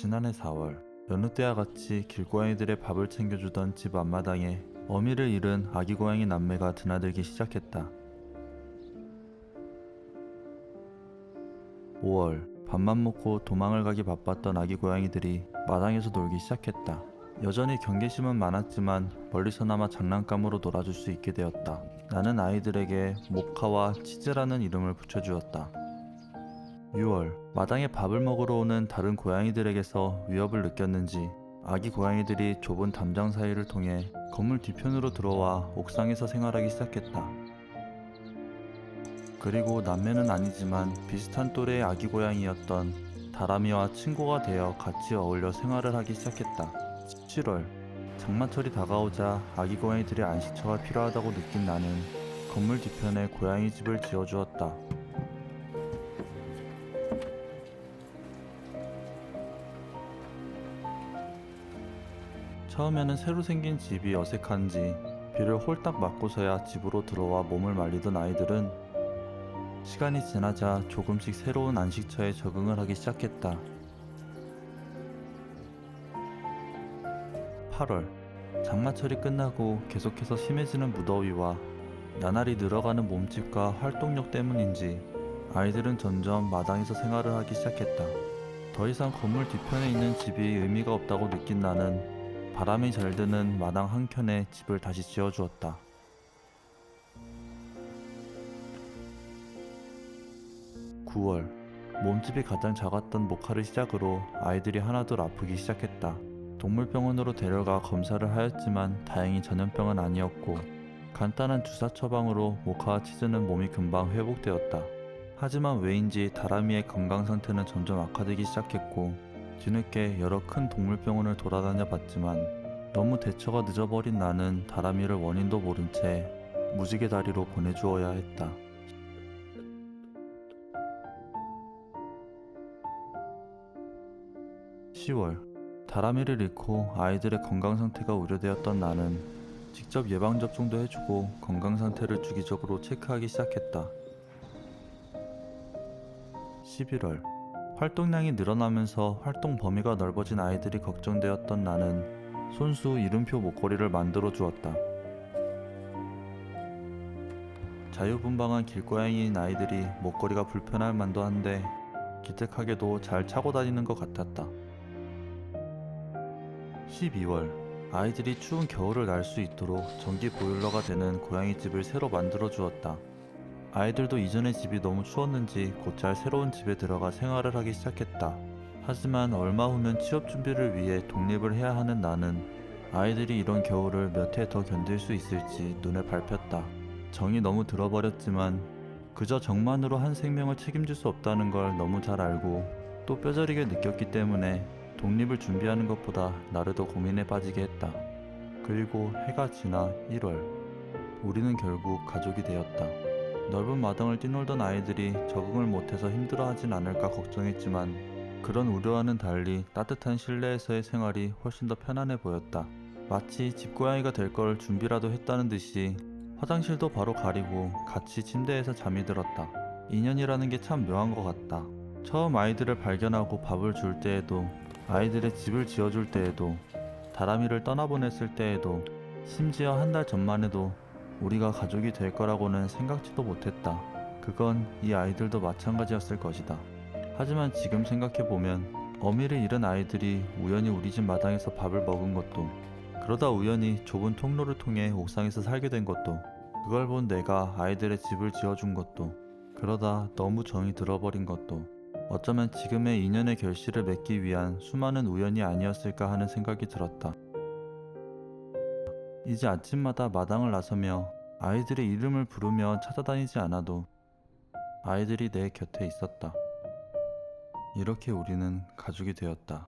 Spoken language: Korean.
지난해 4월 여느 때와 같이 길고양이들의 밥을 챙겨주던 집 앞마당에 어미를 잃은 아기 고양이 남매가 드나들기 시작했다. 5월 밥만 먹고 도망을 가기 바빴던 아기 고양이들이 마당에서 놀기 시작했다. 여전히 경계심은 많았지만 멀리서나마 장난감으로 놀아줄 수 있게 되었다. 나는 아이들에게 모카와 치즈라는 이름을 붙여주었다. 6월 마당에 밥을 먹으러 오는 다른 고양이들에게서 위협을 느꼈는지 아기 고양이들이 좁은 담장 사이를 통해 건물 뒤편으로 들어와 옥상에서 생활하기 시작했다. 그리고 남매는 아니지만 비슷한 또래의 아기 고양이였던 다람이와 친구가 되어 같이 어울려 생활을 하기 시작했다. 17월 장마철이 다가오자 아기 고양이들의 안식처가 필요하다고 느낀 나는 건물 뒤편에 고양이 집을 지어주었다. 처음에는 새로 생긴 집이 어색한지 비를 홀딱 맞고서야 집으로 들어와 몸을 말리던 아이들은 시간이 지나자 조금씩 새로운 안식처에 적응을 하기 시작했다. 8월 장마철이 끝나고 계속해서 심해지는 무더위와 나날이 늘어가는 몸집과 활동력 때문인지 아이들은 점점 마당에서 생활을 하기 시작했다. 더 이상 건물 뒤편에 있는 집이 의미가 없다고 느낀 나는 바람이 잘 드는 마당 한켠에 집을 다시 지어주었다. 9월 몸집이 가장 작았던 모카를 시작으로 아이들이 하나둘 아프기 시작했다. 동물병원으로 데려가 검사를 하였지만 다행히 전염병은 아니었고 간단한 주사 처방으로 모카와 치즈는 몸이 금방 회복되었다. 하지만 왜인지 다람이의 건강 상태는 점점 악화되기 시작했고 뒤늦게 여러 큰 동물병원을 돌아다녀 봤지만 너무 대처가 늦어버린 나는 다람이를 원인도 모른 채 무지개 다리로 보내주어야 했다. 10월 다람이를 잃고 아이들의 건강 상태가 우려되었던 나는 직접 예방접종도 해주고 건강 상태를 주기적으로 체크하기 시작했다. 11월 활동량이 늘어나면서 활동 범위가 넓어진 아이들이 걱정되었던 나는 손수 이름표 목걸이를 만들어 주었다. 자유분방한 길고양이인 아이들이 목걸이가 불편할 만도 한데 기특하게도 잘 차고 다니는 것 같았다. 12월 아이들이 추운 겨울을 날 수 있도록 전기 보일러가 되는 고양이 집을 새로 만들어 주었다. 아이들도 이전의 집이 너무 추웠는지 곧잘 새로운 집에 들어가 생활을 하기 시작했다. 하지만 얼마 후면 취업 준비를 위해 독립을 해야 하는 나는 아이들이 이런 겨울을 몇 해 더 견딜 수 있을지 눈에 밟혔다. 정이 너무 들어버렸지만 그저 정만으로 한 생명을 책임질 수 없다는 걸 너무 잘 알고 또 뼈저리게 느꼈기 때문에 독립을 준비하는 것보다 나를 더 고민에 빠지게 했다. 그리고 해가 지나 1월 우리는 결국 가족이 되었다. 넓은 마당을 뛰놀던 아이들이 적응을 못해서 힘들어하진 않을까 걱정했지만 그런 우려와는 달리 따뜻한 실내에서의 생활이 훨씬 더 편안해 보였다. 마치 집고양이가 될 걸 준비라도 했다는 듯이 화장실도 바로 가리고 같이 침대에서 잠이 들었다. 인연이라는 게 참 묘한 것 같다. 처음 아이들을 발견하고 밥을 줄 때에도 아이들의 집을 지어줄 때에도 다람이를 떠나보냈을 때에도 심지어 한 달 전만 해도 우리가 가족이 될 거라고는 생각지도 못했다. 그건 이 아이들도 마찬가지였을 것이다. 하지만 지금 생각해보면 어미를 잃은 아이들이 우연히 우리 집 마당에서 밥을 먹은 것도 그러다 우연히 좁은 통로를 통해 옥상에서 살게 된 것도 그걸 본 내가 아이들의 집을 지어준 것도 그러다 너무 정이 들어버린 것도 어쩌면 지금의 인연의 결실을 맺기 위한 수많은 우연이 아니었을까 하는 생각이 들었다. 이제 아침마다 마당을 나서며 아이들의 이름을 부르며 찾아다니지 않아도 아이들이 내 곁에 있었다. 이렇게 우리는 가족이 되었다.